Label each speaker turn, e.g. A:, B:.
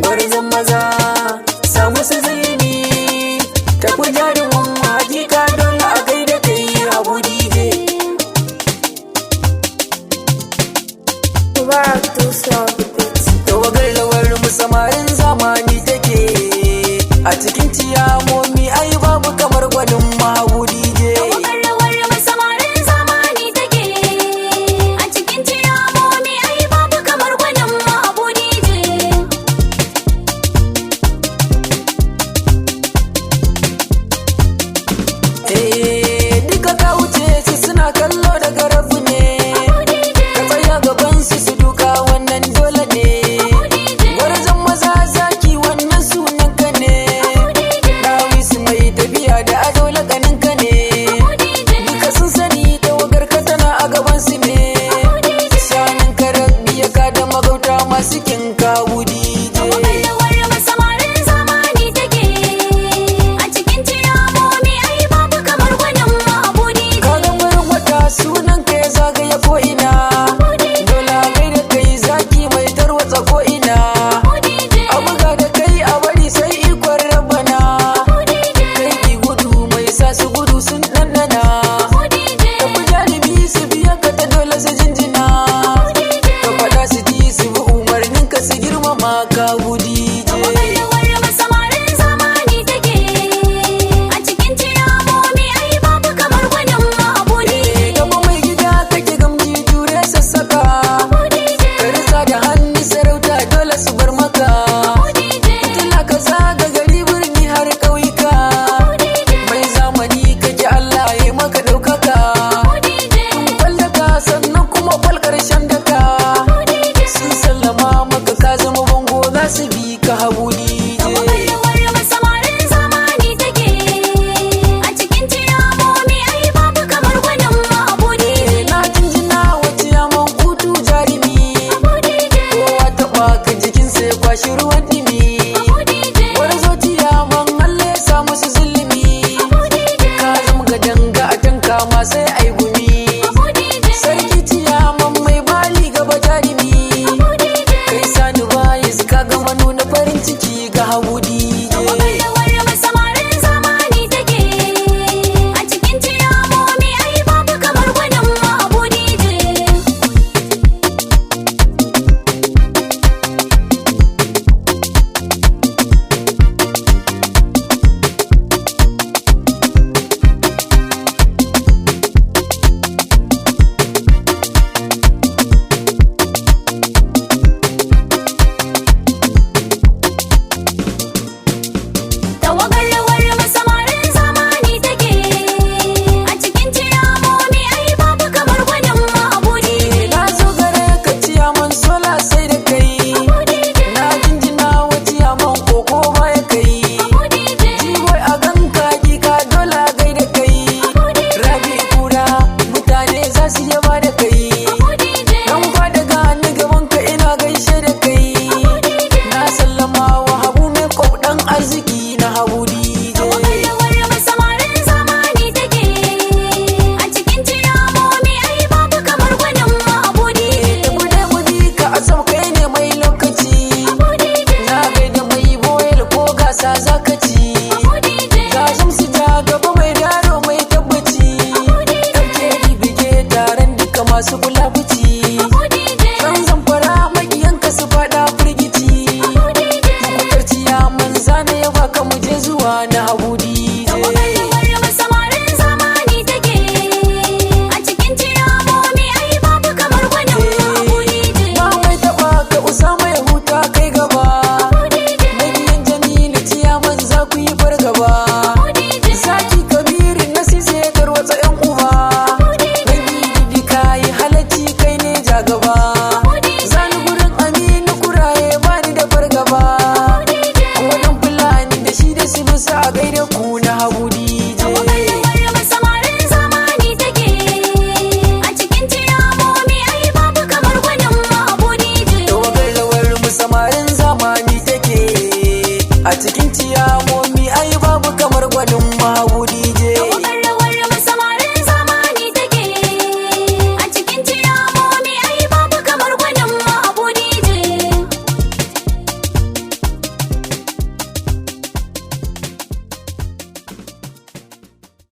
A: gwarzon maza samu su zilimi tafi jarumin hakika don a gaida kai Habu DJ.
B: Mubarak Tusa Beats.
A: Tawagar lawar mu samarin zamani take a cikin ciyamomi ai babu kamar gwanin Habu DJ. Duka ka wuce su suna kallo daga rabu ne, ka tsaya gaban su su duka wannan dole ne, gwarzon maza zaki wannan sunan ka ne, dawi su mai tafiya da ado lakanin ka ne, duka sun sani tawagar ka tana a gaban su ne, sanin ka rabbiya ka da magauta masu kin kawo DJ. Sunan ka ya zagaya ko'ina, dole gaida kai zaki mai tarwatsa ko'ina, a buga da kai a bari sai ikon rabana, kai ki gudu mai sa su gudu sun ɗanɗana, tafi jalibi su biya ka ta dole su jinjina, ka faɗa su ji su bi umarnin ka su girmama ka DJ. Su bi ka Habu DJ. Na jinjina wa ciyaman kutu jarumi, kowa taɓa ka jikinsa ya kwashi ruwan ɗimi, gwarzo ciyaman Allah ya sa musu zulumi, ka zama ga danga a tanka ma sai ai gumi, sarki ciyaman mai bali gaba jarumi, kai sani bayi ka gama nuna farin ciki ga Habu DJ. Arziki na Habu DJ. Masu kula fici ɗan zamfara maƙiyanka su faɗa firgici, makutar ciyaman zane ya baka muje zuwa na Habu DJ. Ba mai taɓa ka Usama ya huta kai gaba, maƙiyan Jamilu ciyaman za ku yi fargaba, zaki Kabiru na sise ya tarwatsa 'yan uba, gaba zani gurin Aminu kuraye bani da fargaba, a wajen Fulani da shi da su bisa a gaida